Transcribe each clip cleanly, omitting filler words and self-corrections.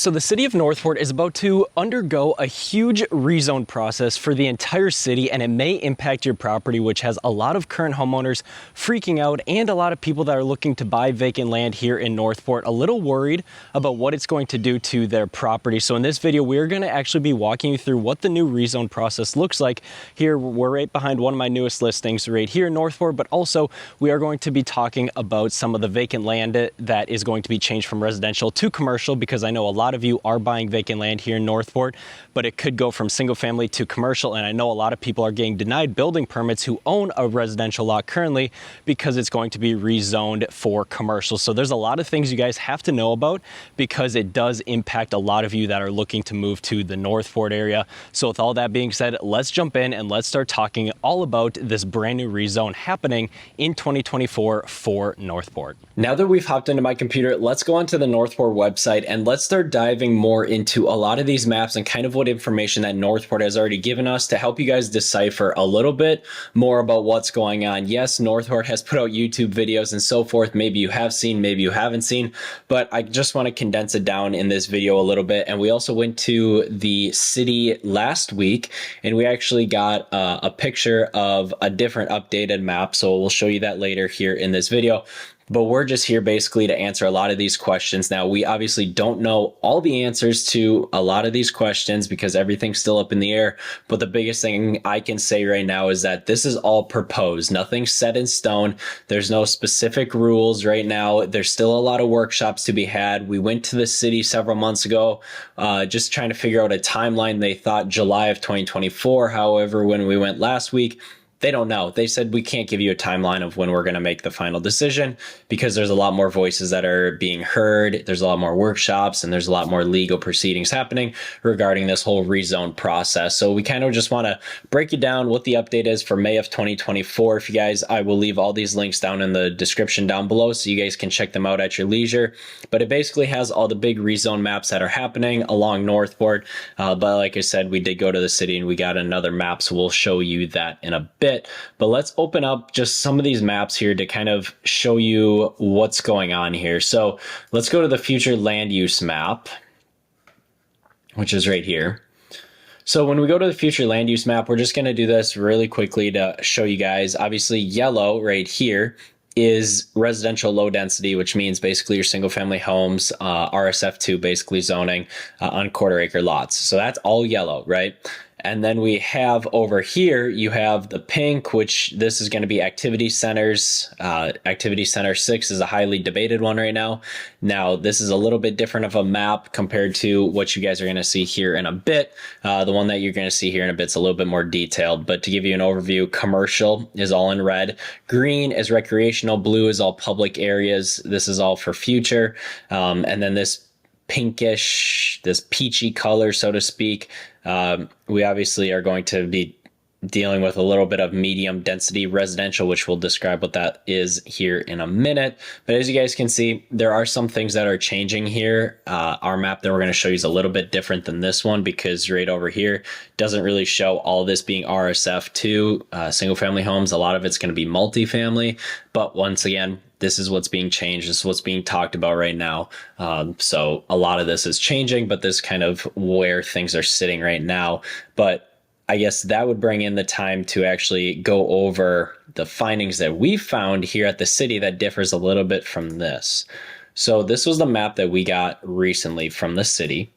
So the city of Northport is about to undergo a huge rezone process for the entire city, and it may impact your property, which has a lot of current homeowners freaking out and a lot of people that are looking to buy vacant land here in Northport a little worried about what it's going to do to their property. So in this video, we're going to actually be walking you through what the new rezone process looks like. Here, we're right behind one of my newest listings right here in Northport, but also we are going to be talking about some of the vacant land that is going to be changed from residential to commercial, because I know a lot of you are buying vacant land here in Northport, but it could go from single family to commercial. And I know a lot of people are getting denied building permits who own a residential lot currently because it's going to be rezoned for commercial. So there's a lot of things you guys have to know about because it does impact a lot of you that are looking to move to the Northport area. So with all that being said, let's jump in and let's start talking all about this brand new rezone happening in 2024 for Northport. Now that we've hopped into my computer, let's go onto the Northport website and let's start diving more into a lot of these maps and kind of what information that Northport has already given us to help you guys decipher a little bit more about what's going on. Yes, Northport has put out YouTube videos and so forth. Maybe you have seen, maybe you haven't seen, but I just want to condense it down in this video a little bit. And we also went to the city last week and we actually got a picture of a different updated map. So we'll show you that later here in this video. But we're just here basically to answer a lot of these questions. Now, we obviously don't know all the answers to a lot of these questions because everything's still up in the air. But the biggest thing I can say right now is that this is all proposed. Nothing's set in stone. There's no specific rules right now. There's still a lot of workshops to be had. We went to the city several months ago, just trying to figure out a timeline. They thought July of 2024. However, when we went last week, they don't know. They said, we can't give you a timeline of when we're going to make the final decision because there's a lot more voices that are being heard. There's a lot more workshops and there's a lot more legal proceedings happening regarding this whole rezone process. So we kind of just want to break you down what the update is for May of 2024. If you guys, I will leave all these links down in the description down below so you guys can check them out at your leisure. But it basically has all the big rezone maps that are happening along Northport. But like I said, we did go to the city and we got another map. So we'll show you that in a bit. But let's open up just some of these maps here to kind of show you what's going on here. So let's go to the future land use map, which is right here. So when we go to the future land use map, we're just going to do this really quickly to show you guys. Obviously, yellow right here is residential low density, which means basically your single family homes, RSF2 basically zoning on quarter acre lots. So that's all yellow, right? And then we have over here, you have the pink, which this is going to be activity centers. Activity center 6 is a highly debated one right now. Now, this is a little bit different of a map compared to what you guys are going to see here in a bit. The one that you're going to see here in a bit is a little bit more detailed. But to give you an overview, commercial is all in red. Green is recreational. Blue is all public areas. This is all for future. And then this pinkish, this peachy color, so to speak, we obviously are going to be dealing with a little bit of medium density residential, which we'll describe what that is here in a minute. But as you guys can see, there are some things that are changing here. Our map that we're going to show you is a little bit different than this one because right over here doesn't really show all this being RSF2, single family homes. A lot of it's going to be multifamily. But once again, this is what's being changed. This is what's being talked about right now. So a lot of this is changing, but this is kind of where things are sitting right now. But I guess that would bring in the time to actually go over the findings that we found here at the city that differs a little bit from this. So this was the map that we got recently from the city.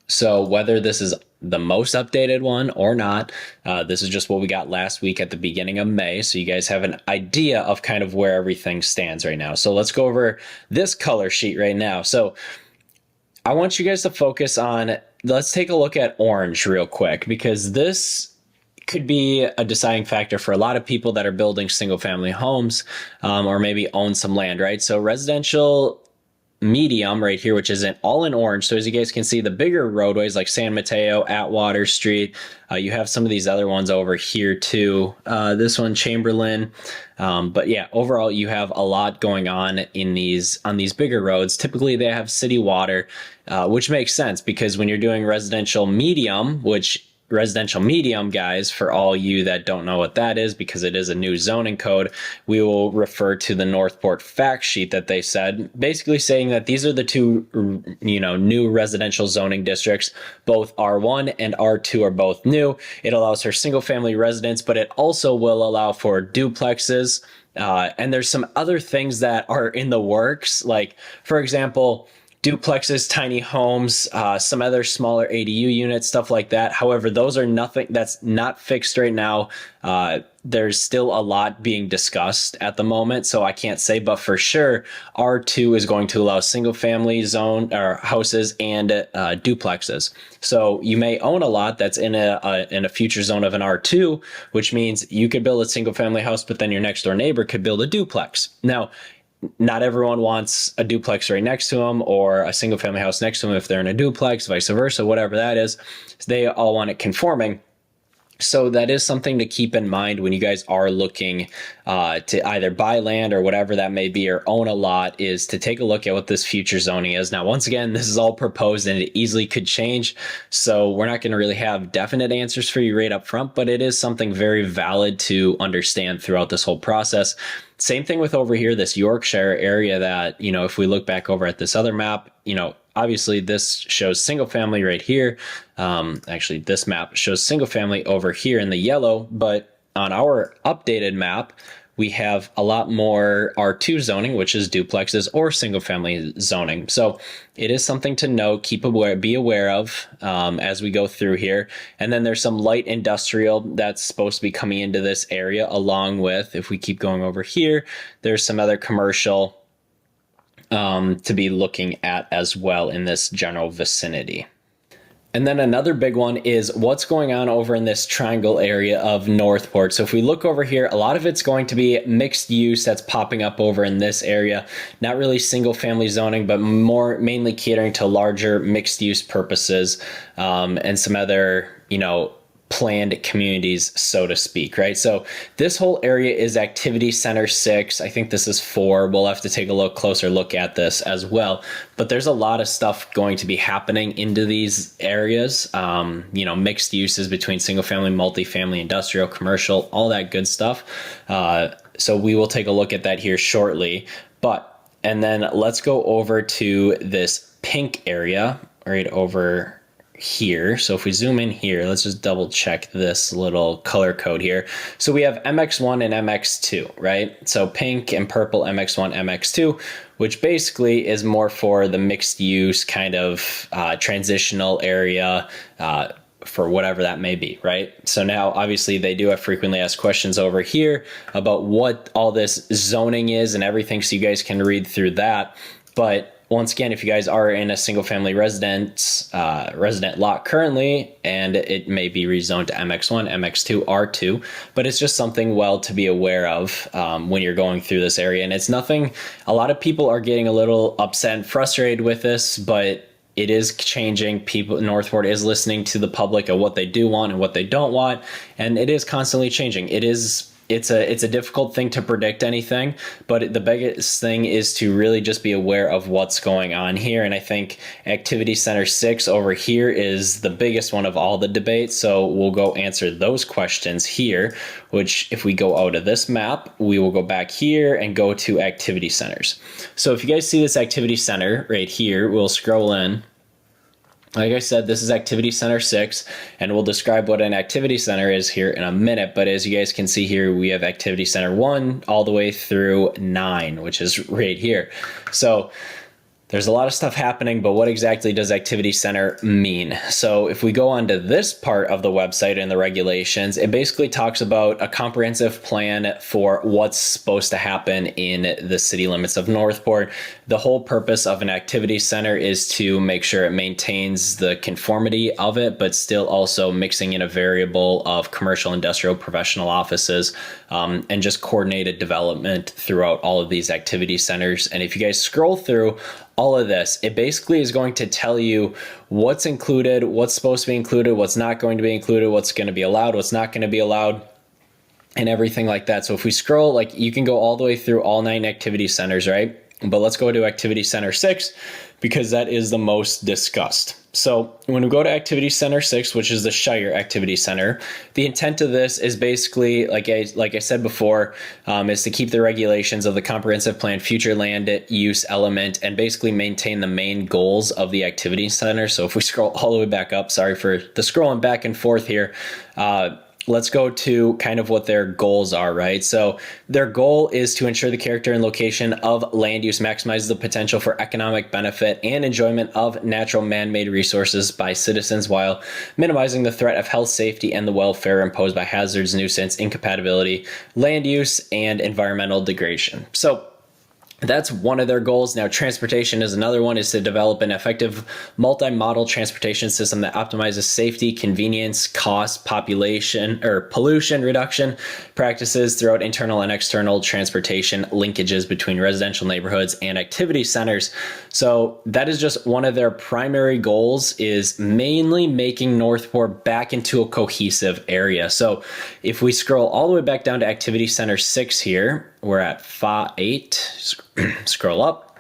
So whether this is the most updated one or not, this is just what we got last week at the beginning of May. So you guys have an idea of kind of where everything stands right now. So let's go over this color sheet right now. So I want you guys to focus on, let's take a look at orange real quick, because this could be a deciding factor for a lot of people that are building single family homes or maybe own some land, right? So residential medium right here, which is all in orange. So as you guys can see, the bigger roadways like San Mateo, Atwater Street, you have some of these other ones over here too. This one, Chamberlain. But yeah, overall, you have a lot going on on these bigger roads. Typically they have city water, which makes sense because when you're doing residential medium, which residential medium, guys, for all you that don't know what that is, because it is a new zoning code, we will refer to the Northport fact sheet that they said, basically saying that these are the two, new residential zoning districts. Both R1 and R2 are both new. It allows for single family residents, but it also will allow for duplexes. And there's some other things that are in the works, like, for example, duplexes, tiny homes, some other smaller ADU units, stuff like that. However, those are nothing that's not fixed right now. There's still a lot being discussed at the moment, so I can't say, but for sure, R2 is going to allow single family zone or houses and duplexes. So you may own a lot that's in a future zone of an R2, which means you could build a single family house, but then your next door neighbor could build a duplex. Now, not everyone wants a duplex right next to them or a single family house next to them if they're in a duplex, vice versa, whatever that is. They all want it conforming. So that is something to keep in mind when you guys are looking to either buy land or whatever that may be, or own a lot, is to take a look at what this future zoning is. Now, once again, this is all proposed and it easily could change. So we're not going to really have definite answers for you right up front, but it is something very valid to understand throughout this whole process. Same thing with over here, this Yorkshire area that, if we look back over at this other map, obviously this shows single family right here. Actually, this map shows single family over here in the yellow, but on our updated map, we have a lot more R2 zoning, which is duplexes or single family zoning. So it is something to know, be aware of as we go through here. And then there's some light industrial that's supposed to be coming into this area, along with, if we keep going over here, there's some other commercial to be looking at as well in this general vicinity. And then another big one is what's going on over in this triangle area of Northport. So if we look over here, a lot of it's going to be mixed use that's popping up over in this area. Not really single family zoning, but mainly catering to larger mixed use purposes, and some other, planned communities, so to speak, right? So this whole area is Activity Center 6. I think this is 4. We'll have to take a closer look at this as well. But there's a lot of stuff going to be happening into these areas, mixed uses between single family, multifamily, industrial, commercial, all that good stuff. So we will take a look at that here shortly. And then let's go over to this pink area right over here. So if we zoom in here, let's just double check this little color code here. So we have MX1 and MX2, right? So pink and purple, MX1, MX2, which basically is more for the mixed use kind of transitional area, for whatever that may be, right? So now obviously they do have frequently asked questions over here about what all this zoning is and everything, so you guys can read through that. But once again, if you guys are in a single family resident lot currently, and it may be rezoned to MX1, MX2, R2, but it's just something to be aware of when you're going through this area. And it's nothing, a lot of people are getting a little upset and frustrated with this, but it is changing. Northport is listening to the public of what they do want and what they don't want, and it is constantly changing. It's a difficult thing to predict anything, but the biggest thing is to really just be aware of what's going on here. And I think Activity Center 6 over here is the biggest one of all the debates. So we'll go answer those questions here, which if we go out of this map, we will go back here and go to activity centers. So if you guys see this activity center right here, we'll scroll in. Like I said, this is Activity Center 6, and we'll describe what an activity center is here in a minute. But as you guys can see here, we have Activity Center 1 all the way through 9, which is right here. So there's a lot of stuff happening, but what exactly does Activity Center mean? So if we go on to this part of the website and the regulations, it basically talks about a comprehensive plan for what's supposed to happen in the city limits of Northport. The whole purpose of an activity center is to make sure it maintains the conformity of it, but still also mixing in a variable of commercial, industrial, professional offices, and just coordinated development throughout all of these activity centers. And if you guys scroll through all of this, it basically is going to tell you what's included, what's supposed to be included, what's not going to be included, what's going to be allowed, what's not going to be allowed, and everything like that. So if we scroll, you can go all the way through all 9 activity centers, right? But let's go to Activity Center 6 because that is the most discussed. So when we go to Activity Center 6, which is the Shire Activity Center, the intent of this is basically, like I said before, is to keep the regulations of the comprehensive plan future land use element and basically maintain the main goals of the Activity Center. So if we scroll all the way back up, sorry for the scrolling back and forth here, let's go to kind of what their goals are, right? So their goal is to ensure the character and location of land use maximizes the potential for economic benefit and enjoyment of natural man-made resources by citizens while minimizing the threat of health, safety, and the welfare imposed by hazards, nuisance, incompatibility, land use, and environmental degradation. So that's one of their goals. Now, transportation is another one, is to develop an effective multi-modal transportation system that optimizes safety, convenience, cost, population, or pollution reduction practices throughout internal and external transportation linkages between residential neighborhoods and activity centers. So that is just one of their primary goals, is mainly making Northport back into a cohesive area. So if we scroll all the way back down to Activity Center 6 here, we're at 8, scroll up.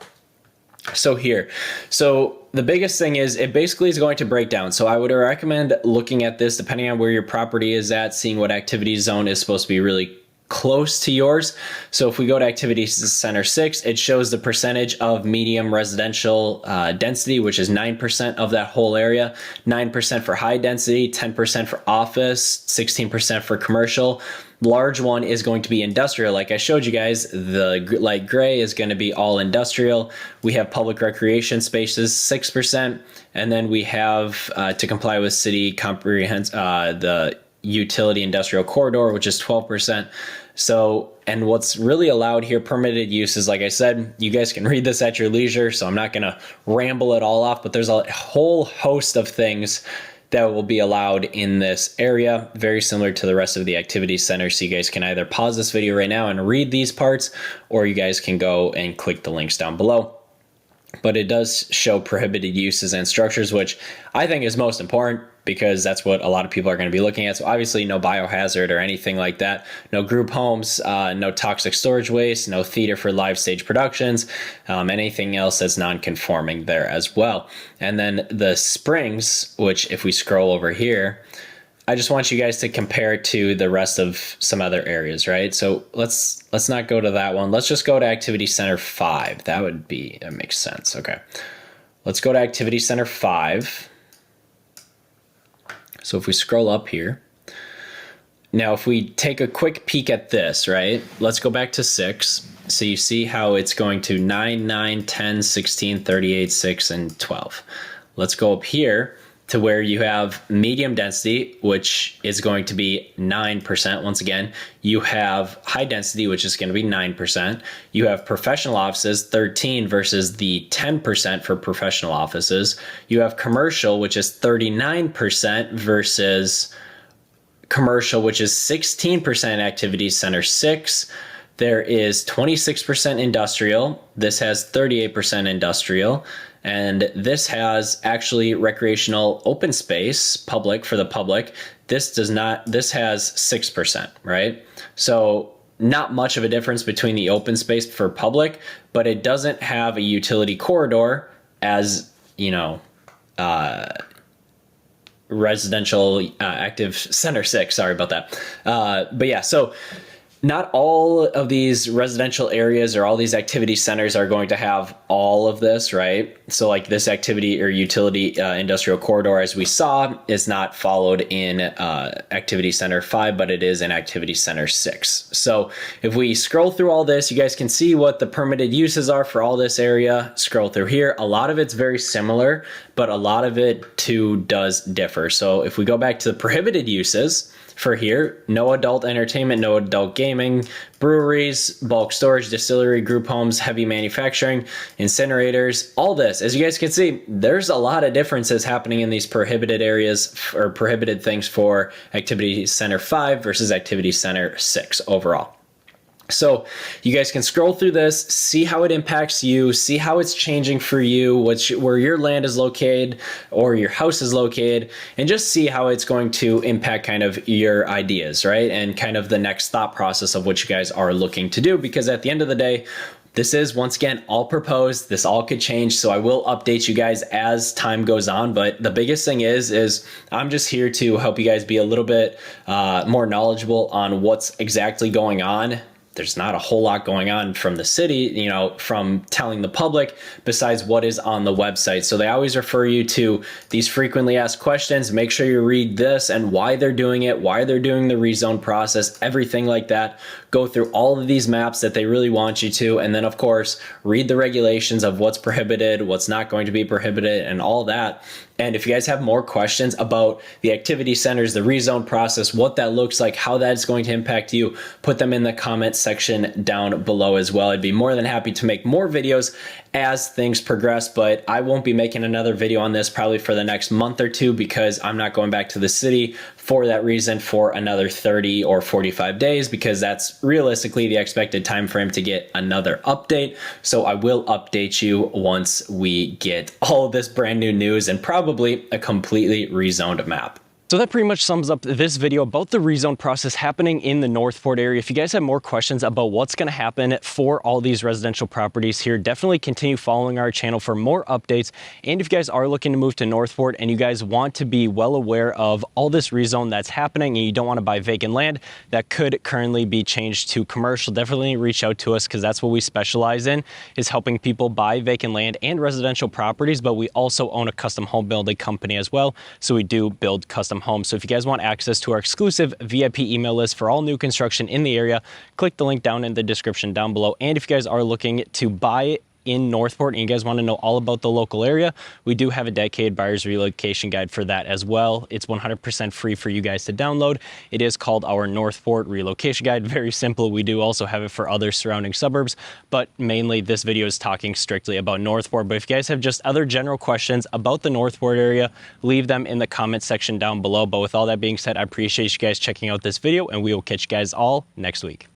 So here, so the biggest thing is it basically is going to break down. So I would recommend looking at this depending on where your property is at, seeing what activity zone is supposed to be really close to yours. So if we go to Activity Center 6, it shows the percentage of medium residential density, which is 9% of that whole area, 9% for high density, 10% for office, 16% for commercial. Large one is going to be industrial. Like I showed you guys, the light gray is going to be all industrial. We have public recreation spaces, 6%. And then we have, to comply with city the utility industrial corridor, which is 12%. So, and what's really allowed here, permitted uses, like I said, you guys can read this at your leisure, so I'm not going to ramble it all off, but there's a whole host of things that will be allowed in this area, very similar to the rest of the activity center. So you guys can either pause this video right now and read these parts, or you guys can go and click the links down below. But it does show prohibited uses and structures, which I think is most important because that's what a lot of people are going to be looking at. So obviously no biohazard or anything like that, no group homes, no toxic storage waste, no theater for live stage productions, anything else that's non-conforming there as well. And then the springs, which if we scroll over here, I just want you guys to compare it to the rest of some other areas, right? So let's not go to that one. Let's just go to Activity Center 5. That makes sense. Okay. Let's go to Activity Center 5. So if we scroll up here, now if we take a quick peek at this, right? Let's go back to 6. So you see how it's going to 9, 9, 10, 16, 38, 6, and 12. Let's go up here to where you have medium density, which is going to be 9%. Once again, you have high density, which is going to be 9%. You have professional offices, 13 versus the 10% for professional offices. You have commercial, which is 39% versus commercial, which is 16% Activity Center 6. There is 26% industrial. This has 38% industrial. And this has actually recreational open space, public for the public. This does not, this has 6%, right? So not much of a difference between the open space for public, but it doesn't have a utility corridor as, you know, residential active center 6, sorry about that. But yeah, so not all of these residential areas or all these activity centers are going to have all of this, right? So like this activity or utility industrial corridor, as we saw, is not followed in Activity Center 5, but it is in Activity Center 6. So if we scroll through all this, you guys can see what the permitted uses are for all this area. Scroll through here. A lot of it's very similar, but a lot of it too does differ. So if we go back to the prohibited uses, for here, no adult entertainment, no adult gaming, breweries, bulk storage, distillery, group homes, heavy manufacturing, incinerators, all this. As you guys can see, there's a lot of differences happening in these prohibited areas or prohibited things for Activity Center 5 versus Activity Center 6 overall. So you guys can scroll through this, see how it impacts you, see how it's changing for you, where your land is located or your house is located, and just see how it's going to impact kind of your ideas, right? And kind of the next thought process of what you guys are looking to do, because at the end of the day, This is, once again, all proposed. This all could change, so I will update you guys as time goes on. But the biggest thing is I'm just here to help you guys be a little bit more knowledgeable on what's exactly going on. There's not a whole lot going on from the city, you know, from telling the public besides what is on the website. So they always refer you to these frequently asked questions. Make sure you read this and why they're doing it, why they're doing the rezone process, everything like that. Go through all of these maps that they really want you to. And then, of course, read the regulations of what's prohibited, what's not going to be prohibited, and all that. And if you guys have more questions about the activity centers, the rezone process, what that looks like, how that's going to impact you, put them in the comments section down below as well. I'd be more than happy to make more videos as things progress, but I won't be making another video on this probably for the next month or two because I'm not going back to the city for that reason for another 30 or 45 days because that's realistically the expected time frame to get another update. So I will update you once we get all of this brand new news and probably a completely rezoned map. So that pretty much sums up this video about the rezone process happening in the Northport area. If you guys have more questions about what's going to happen for all these residential properties here, definitely continue following our channel for more updates. And if you guys are looking to move to Northport and you guys want to be well aware of all this rezone that's happening and you don't want to buy vacant land that could currently be changed to commercial, definitely reach out to us because that's what we specialize in, is helping people buy vacant land and residential properties. But we also own a custom home building company as well. So we do build custom homes. So if you guys want access to our exclusive VIP email list for all new construction in the area, click the link down in the description down below. And if you guys are looking to buy in Northport and you guys want to know all about the local area, we do have a dedicated buyer's relocation guide for that as well. It's 100% free for you guys to download. It is called our Northport relocation guide. Very simple. We do also have it for other surrounding suburbs, but mainly this video is talking strictly about Northport. But if you guys have just other general questions about the Northport area, leave them in the comment section down below. But with all that being said, I appreciate you guys checking out this video and we will catch you guys all next week.